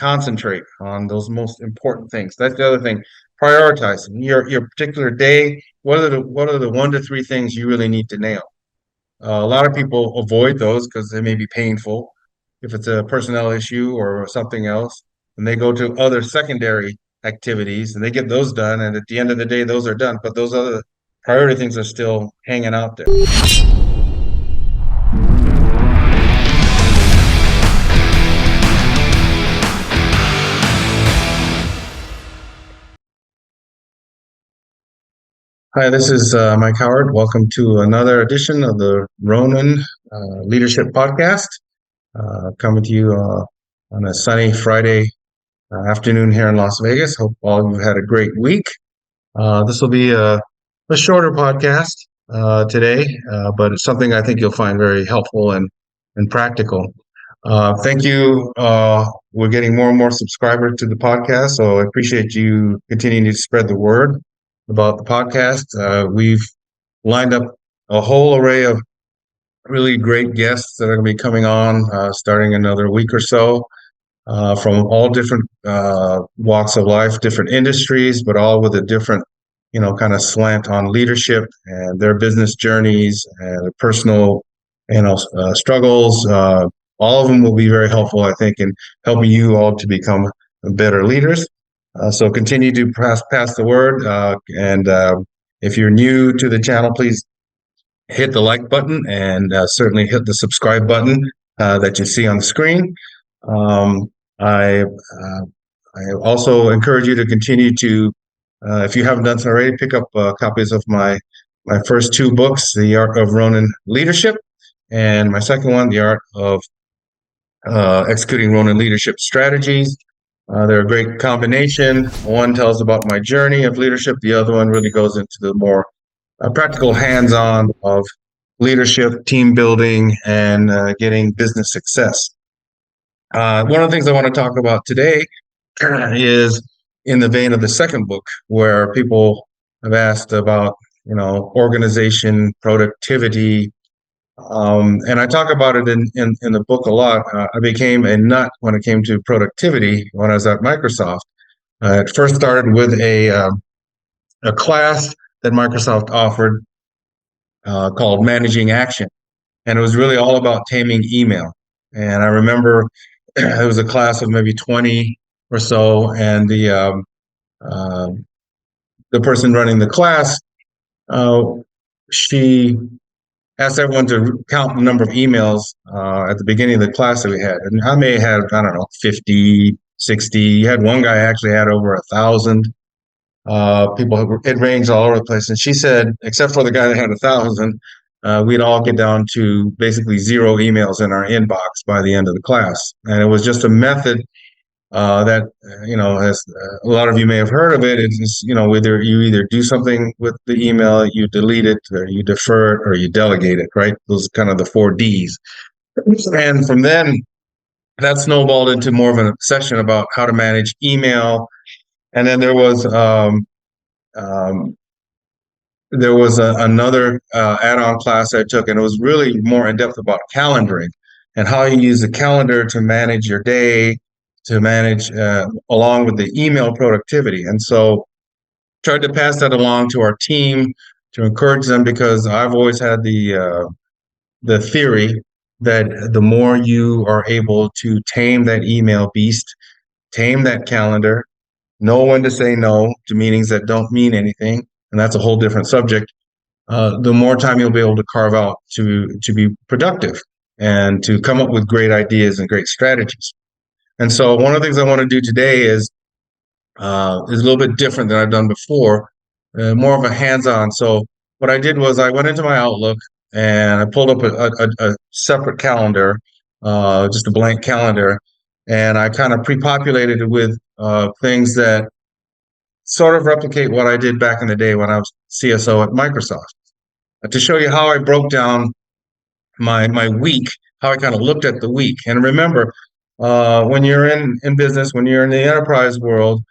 concentrate on those most important things. That's the other thing. Prioritize your particular day. What are the 1 to 3 things you really need to nail? A lot of people avoid those because they may be painful. If it's a personnel issue or something else, and they go to other secondary activities and they get those done. And at the end of the day, those are done. But those other priority things are still hanging out there. Hi, this is Mike Howard. Welcome to another edition of the Ronan Leadership Podcast. Coming to you on a sunny Friday afternoon here in Las Vegas. Hope all of you had a great week. This will be a shorter podcast today, but it's something I think you'll find very helpful and practical. Thank you. We're getting more and more subscribers to the podcast, so I appreciate you continuing to spread the word about the podcast. We've lined up a whole array of really great guests that are going to be coming on starting another week or so from all different walks of life, different industries, but all with a different, kind of slant on leadership and their business journeys and their personal, struggles. All of them will be very helpful, I think, in helping you all to become better leaders. So continue to pass the word. And if you're new to the channel, please hit the like button and certainly hit the subscribe button that you see on the screen. I also encourage you to continue to, if you haven't done so already, pick up copies of my first 2 books, The Art of Ronan Leadership, and my second one, The Art of Executing Ronan Leadership Strategies. They're a great combination. One tells about my journey of leadership. The other one really goes into the more practical hands-on of leadership, team building, and getting business success. One of the things I want to talk about today is in the vein of the second book, where people have asked about, organization, productivity, and I talk about it in the book a lot. I became a nut when it came to productivity when I was at Microsoft. It first started with a class that Microsoft offered called Managing Action, and it was really all about taming email. And I remember it was a class of maybe 20 or so, and the person running the class, she asked everyone to count the number of emails at the beginning of the class that we had. And I may have, I don't know, 50, 60. You had one guy actually had over 1,000 people. It ranged all over the place. And she said, except for the guy that had 1,000, we'd all get down to basically 0 emails in our inbox by the end of the class. And it was just a method that, as a lot of you may have heard of it, it's just, whether you either do something with the email, you delete it, or you defer it, or you delegate it, right? Those are kind of the 4 Ds. And from then, that snowballed into more of a session about how to manage email. And then there was another add-on class I took, and it was really more in depth about calendaring and how you use the calendar to manage your day, to manage along with the email productivity. And so tried to pass that along to our team to encourage them, because I've always had the theory that the more you are able to tame that email beast, tame that calendar, know when to say no to meetings that don't mean anything, and that's a whole different subject, the more time you'll be able to carve out to be productive and to come up with great ideas and great strategies. And so one of the things I want to do today is a little bit different than I've done before, more of a hands-on. So what I did was I went into my Outlook and I pulled up a separate calendar, just a blank calendar, and I kind of pre-populated it with things that sort of replicate what I did back in the day when I was CSO at Microsoft, to show you how I broke down my week, how I kind of looked at the week. And remember, when you're in business, when you're in the enterprise world,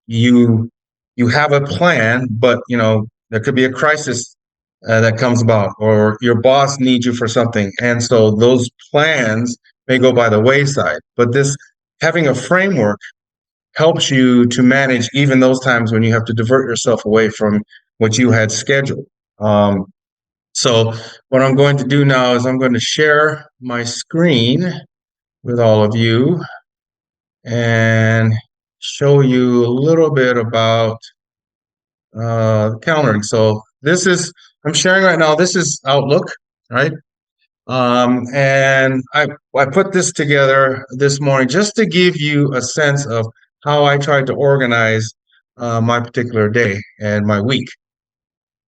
you have a plan, but there could be a crisis that comes about, or your boss needs you for something, and so those plans may go by the wayside. But this having a framework helps you to manage even those times when you have to divert yourself away from what you had scheduled. Um, so what I'm going to do now is I'm going to share my screen with all of you and show you a little bit about calendaring. So I'm sharing right now, this is Outlook, right? And I put this together this morning just to give you a sense of how I tried to organize my particular day and my week.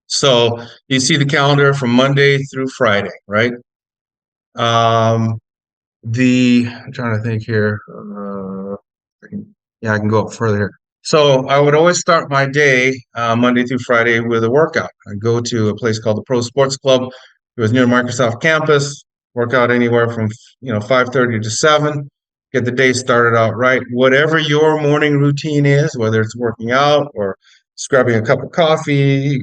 So you see the calendar from Monday through Friday, right? Um, I'm trying to think here. Yeah, I can go up further here. So I would always start my day Monday through Friday with a workout. I go to a place called the Pro Sports Club. It was near Microsoft campus. Work out anywhere from 5:30 to 7. Get the day started out right. Whatever your morning routine is, whether it's working out or just grabbing a cup of coffee,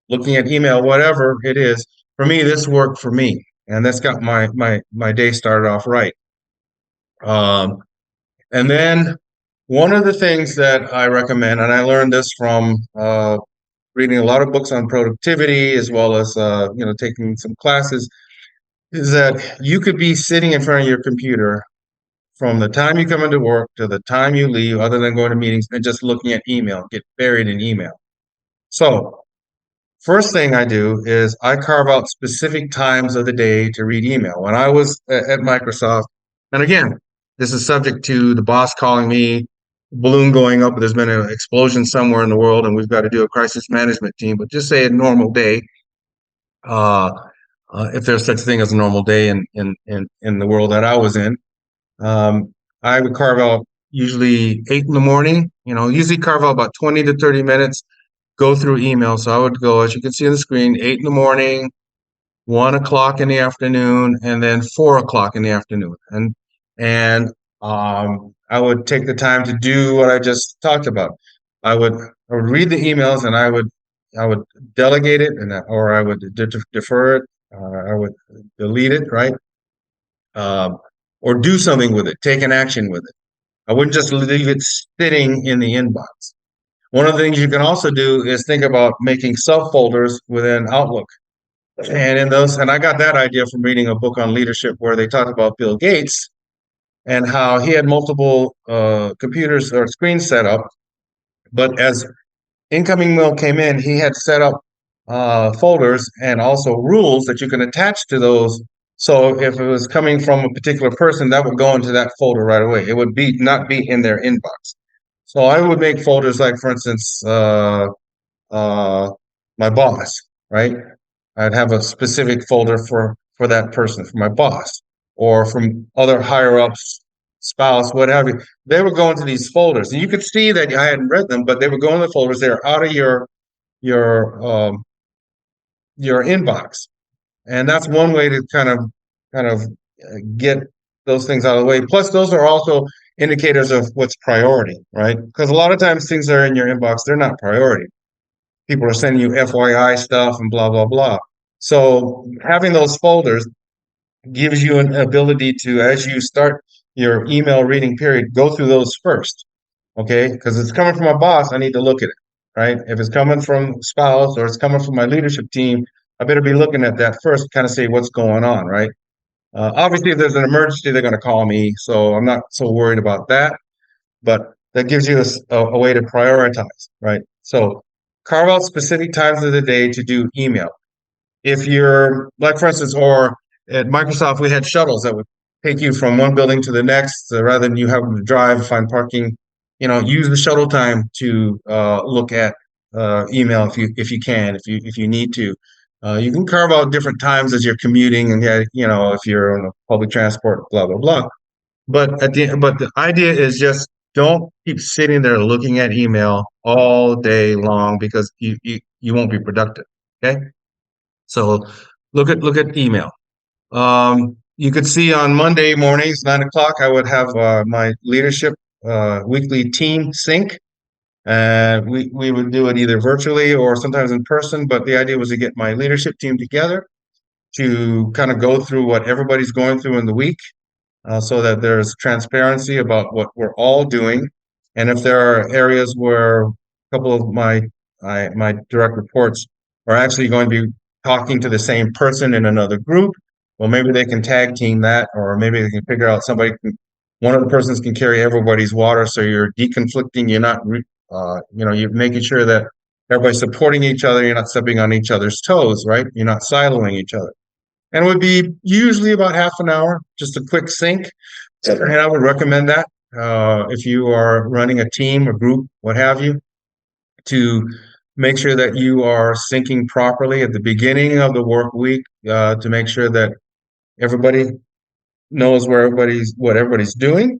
looking at email, whatever it is. For me, this worked for me, and that's got my day started off right. Um, and then one of the things that I recommend, and I learned this from reading a lot of books on productivity as well as taking some classes, is that you could be sitting in front of your computer from the time you come into work to the time you leave, other than going to meetings and just looking at email, get buried in email. So first thing I do is I carve out specific times of the day to read email. When I was at Microsoft, and again, this is subject to the boss calling me, balloon going up, there's been an explosion somewhere in the world, and we've got to do a crisis management team. But just say a normal day, uh, if there's such a thing as a normal day in the world that I was in, um, I would carve out usually 8 in the morning. Usually carve out about 20 to 30 minutes, go through email. So I would go, as you can see on the screen, 8 in the morning, 1 o'clock in the afternoon, and then 4 o'clock in the afternoon. And I would take the time to do what I just talked about. I would read the emails, and I would delegate it, or I would defer it. I would delete it, right? Um, or do something with it, take an action with it. I wouldn't just leave it sitting in the inbox. One of the things you can also do is think about making subfolders within Outlook. And I got that idea from reading a book on leadership where they talked about Bill Gates and how he had multiple computers or screens set up. But as incoming mail came in, he had set up folders and also rules that you can attach to those. So if it was coming from a particular person, that would go into that folder right away. It would not be in their inbox. So I would make folders like, for instance, uh, my boss, right? I'd have a specific folder for that person, for my boss, or from other higher ups, spouse, what have you. They would go into these folders, and you could see that I hadn't read them, but they would go in the folders. They're out of your your inbox, and that's one way to kind of get those things out of the way. Plus, those are also indicators of what's priority, right? Because a lot of times things that are in your inbox, they're not priority. People are sending you FYI stuff and blah blah blah. So having those folders gives you an ability to, as you start your email reading period, go through those first. Okay, because it's coming from my boss, I need to look at it, right? If it's coming from spouse or it's coming from my leadership team, I better be looking at that first, kind of say what's going on, right? Obviously, if there's an emergency, they're going to call me, so I'm not so worried about that. But that gives you a way to prioritize, right? So carve out specific times of the day to do email. If you're like, for instance, or at Microsoft, we had shuttles that would take you from one building to the next, rather than you having to drive, find parking. Use the shuttle time to look at email if you can, if you need to. You can carve out different times as you're commuting, and if you're on a public transport, blah blah blah. But the idea is just don't keep sitting there looking at email all day long, because you won't be productive. Okay. So look at email. You could see on Monday mornings, 9 o'clock, I would have my leadership weekly team sync. And we would do it either virtually or sometimes in person. But the idea was to get my leadership team together to kind of go through what everybody's going through in the week. so that there's transparency about what we're all doing. And if there are areas where a couple of my direct reports are actually going to be talking to the same person in another group, well, maybe they can tag team that, or maybe they can figure out one of the persons can carry everybody's water, so you're deconflicting. You're not, you're making sure that everybody's supporting each other. You're not stepping on each other's toes, right? You're not siloing each other. And it would be usually about half an hour, just a quick sync. And I would recommend that if you are running a team, a group, what have you, to make sure that you are syncing properly at the beginning of the work week to make sure that everybody knows what everybody's doing,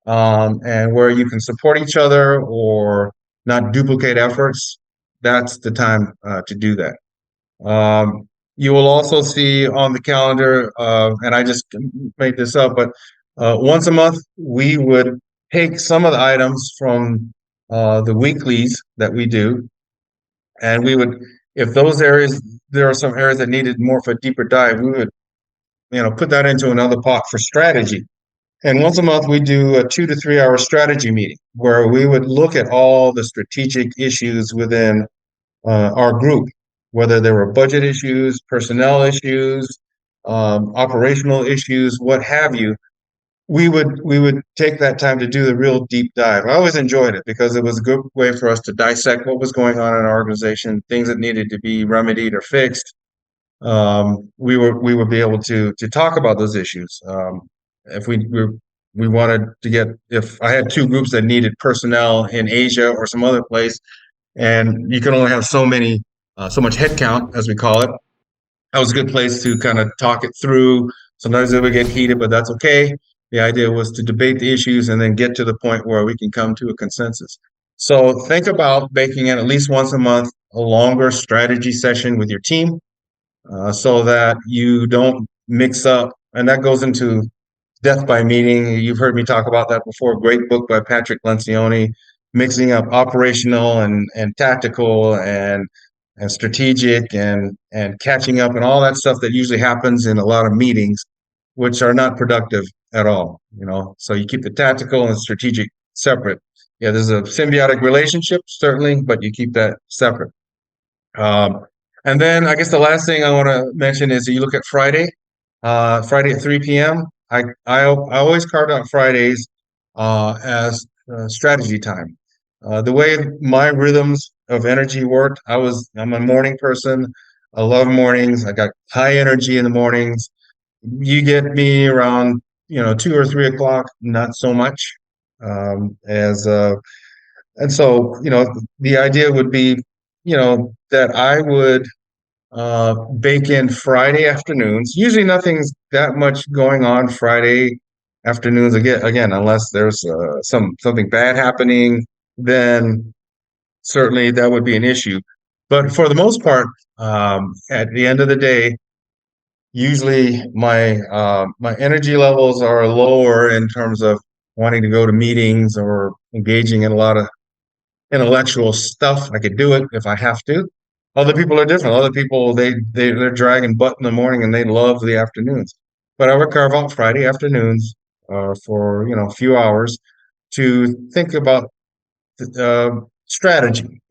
and where you can support each other or not duplicate efforts. That's the time to do that. You will also see on the calendar, and I just made this up, but once a month we would take some of the items from the weeklies that we do, and we would, if those areas, there are some areas that needed more of a deeper dive, we would, put that into another pot for strategy. And once a month, we do a 2 to 3 hour strategy meeting where we would look at all the strategic issues within our group, whether there were budget issues, personnel issues, operational issues, what have you. We would take that time to do the real deep dive. I always enjoyed it because it was a good way for us to dissect what was going on in our organization, things that needed to be remedied or fixed. We would be able to talk about those issues. If we wanted to get, if I had two groups that needed personnel in Asia or some other place, and you can only have so much headcount, as we call it. That was a good place to kind of talk it through. Sometimes it would get heated, but that's okay. The idea was to debate the issues and then get to the point where we can come to a consensus. So think about baking in at least once a month a longer strategy session with your team, so that you don't mix up. And that goes into Death by Meeting. You've heard me talk about that before. Great book by Patrick Lencioni, mixing up operational and tactical and strategic and catching up and all that stuff that usually happens in a lot of meetings, which are not productive at all. So you keep the tactical and strategic separate. Yeah, there's a symbiotic relationship, certainly, but you keep that separate. And then I guess the last thing I want to mention is you look at Friday at 3 p.m. I always carved out Fridays as strategy time. The way my rhythms of energy worked, I'm a morning person. I love mornings. I got high energy in the mornings. You get me around 2 or 3 o'clock, not so much. As And so the idea would be that I would bake in Friday afternoons. Usually nothing's that much going on Friday afternoons again, unless there's something bad happening, then certainly that would be an issue. But for the most part, at the end of the day, usually my energy levels are lower in terms of wanting to go to meetings or engaging in a lot of intellectual stuff. I could do it if I have to. Other people are different. Other people they're dragging butt in the morning and they love the afternoons. But I would carve out Friday afternoons for a few hours to think about uh, strategy.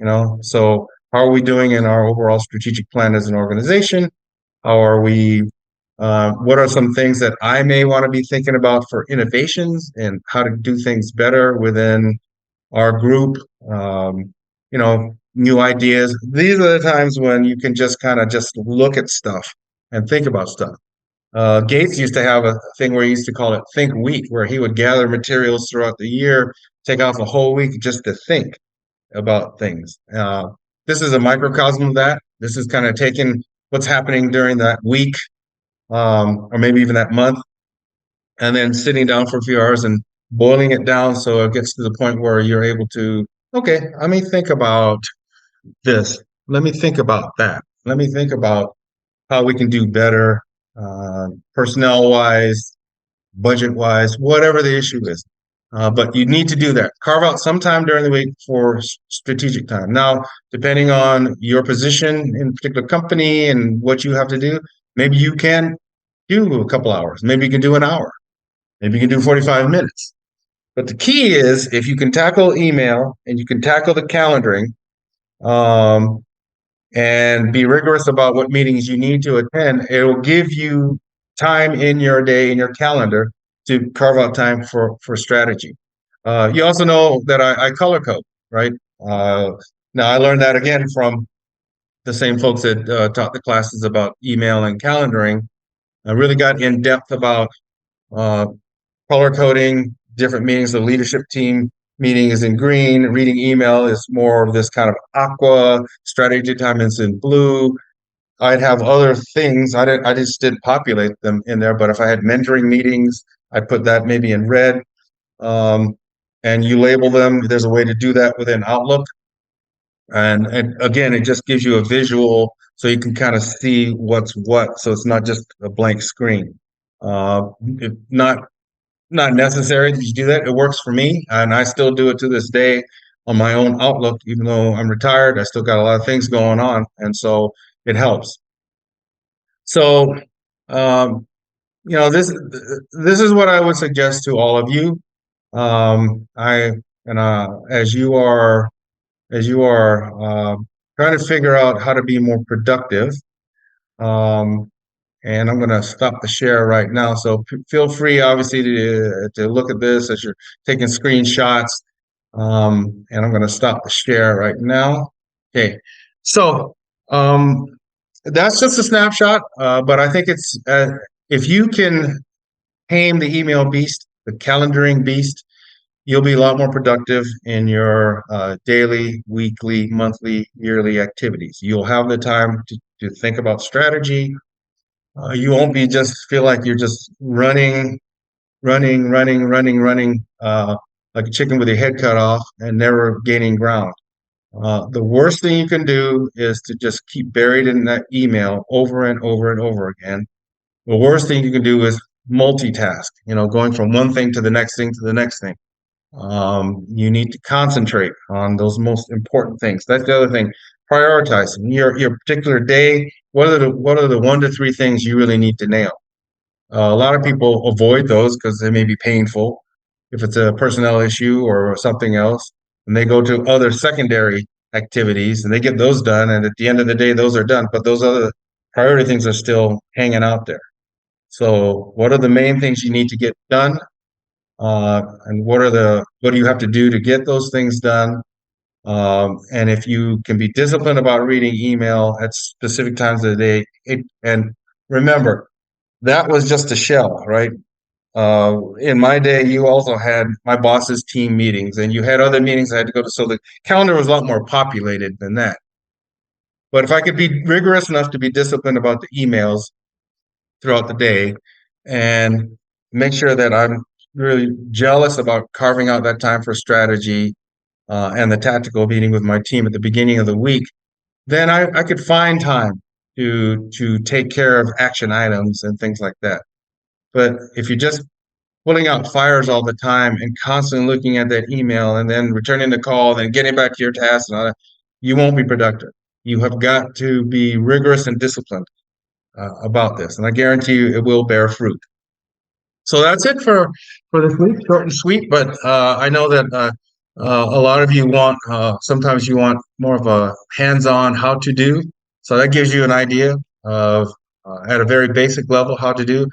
So how are we doing in our overall strategic plan as an organization? How are we? What are some things that I may want to be thinking about for innovations and how to do things better within our group, new ideas. These are the times when you can just kind of just look at stuff and think about stuff. Gates used to have a thing where he used to call it Think Week, where he would gather materials throughout the year, take off a whole week just to think about things. This is a microcosm of that. This is kind of taking what's happening during that week, or maybe even that month, and then sitting down for a few hours and boiling it down so it gets to the point where you're able to, okay, let me think about this. Let me think about that. Let me think about how we can do better, personnel wise, budget wise, whatever the issue is. But you need to do that. Carve out some time during the week for strategic time. Now, depending on your position in a particular company and what you have to do, maybe you can do a couple hours. Maybe you can do an hour. Maybe you can do 45 minutes. But the key is if you can tackle email and you can tackle the calendaring, um, and be rigorous about what meetings you need to attend, it will give you time in your day, in your calendar, to carve out time for strategy. You also know that I color code, right? Uh, Now, I learned that again from the same folks that taught the classes about email and calendaring. I really got in depth about uh, color coding, different meetings. The leadership team meeting is in green. Reading email is more of this kind of aqua. Strategy time is in blue. I'd have other things. I just didn't populate them in there. But if I had mentoring meetings, I'd put that maybe in red. Um, and you label them. There's a way to do that within Outlook. And again, it just gives you a visual so you can kind of see what's what. So it's not just a blank screen. Not necessary that you do that. It works for me, and I still do it to this day on my own Outlook. Even though I'm retired, I still got a lot of things going on, and so it helps. So, um, this is what I would suggest to all of you. I and as you are trying to figure out how to be more productive. Um, and I'm going to stop the share right now. So feel free, obviously, to look at this as you're taking screenshots. And I'm going to stop the share right now. Okay, so um, that's just a snapshot, but I think it's if you can tame the email beast, the calendaring beast, you'll be a lot more productive in your daily, weekly, monthly, yearly activities. You'll have the time to think about strategy. You won't be just feel like you're just running, like a chicken with your head cut off and never gaining ground. The worst thing you can do is to just keep buried in that email over and over and over again. The worst thing you can do is multitask, going from one thing to the next thing to the next thing. You need to concentrate on those most important things. That's the other thing. Prioritize your particular day. What are the 1 to 3 things you really need to nail? A lot of people avoid those because they may be painful if it's a personnel issue or something else, and they go to other secondary activities and they get those done. And at the end of the day, those are done, but those other priority things are still hanging out there. So, what are the main things you need to get done? And what do you have to do to get those things done? And if you can be disciplined about reading email at specific times of the day, and remember, that was just a shell, right? In my day, you also had my boss's team meetings and you had other meetings I had to go to. So the calendar was a lot more populated than that. But if I could be rigorous enough to be disciplined about the emails throughout the day and make sure that I'm really jealous about carving out that time for strategy and the tactical meeting with my team at the beginning of the week, then I could find time to take care of action items and things like that. But if you're just pulling out fires all the time and constantly looking at that email and then returning the call, then getting back to your task and all that, you won't be productive. You have got to be rigorous and disciplined about this, and I guarantee you it will bear fruit. So that's it for this week, short and sweet. But I know that a lot of you want sometimes you want more of a hands-on how to do. So that gives you an idea of at a very basic level how to do.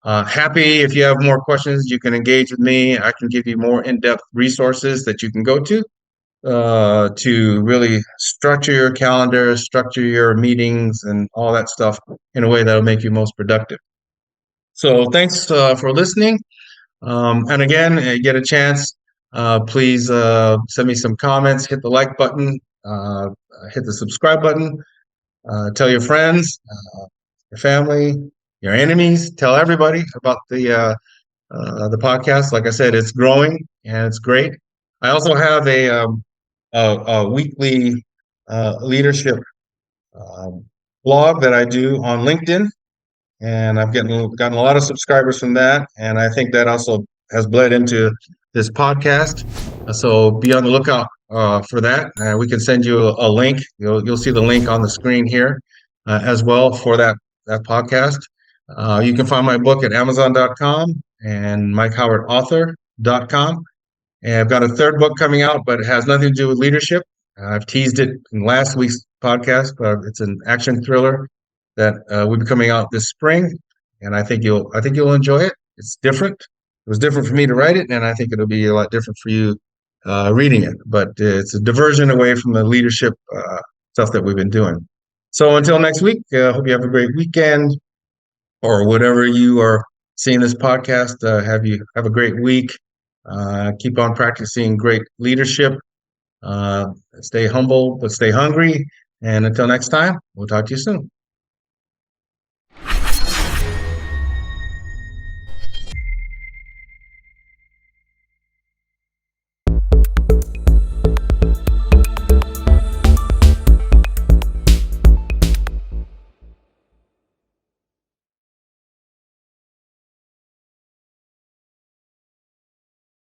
Happy if you have more questions, you can engage with me. I can give you more in-depth resources that you can go to really structure your calendar, structure your meetings, and all that stuff in a way that'll make you most productive. So thanks for listening. And again, get a chance, please send me some comments, hit the like button, hit the subscribe button, tell your friends, your family, your enemies, tell everybody about the podcast. Like I said, it's growing and it's great. I also have a weekly leadership blog that I do on LinkedIn, and I've gotten a lot of subscribers from that, and I think that also has bled into this podcast. So be on the lookout for that. We can send you a link. You'll see the link on the screen here as well for that podcast. You can find my book at Amazon.com, and mikehowardauthor.com. And I've got a third book coming out, but it has nothing to do with leadership. I've teased it in last week's podcast. It's an action thriller that will be coming out this spring, and I think you'll enjoy it. It's different. It was different for me to write it, and I think it'll be a lot different for you reading it. But it's a diversion away from the leadership stuff that we've been doing. So until next week, hope you have a great weekend, or whatever you are seeing this podcast. Have a great week. Keep on practicing great leadership. Stay humble, but stay hungry. And until next time, we'll talk to you soon.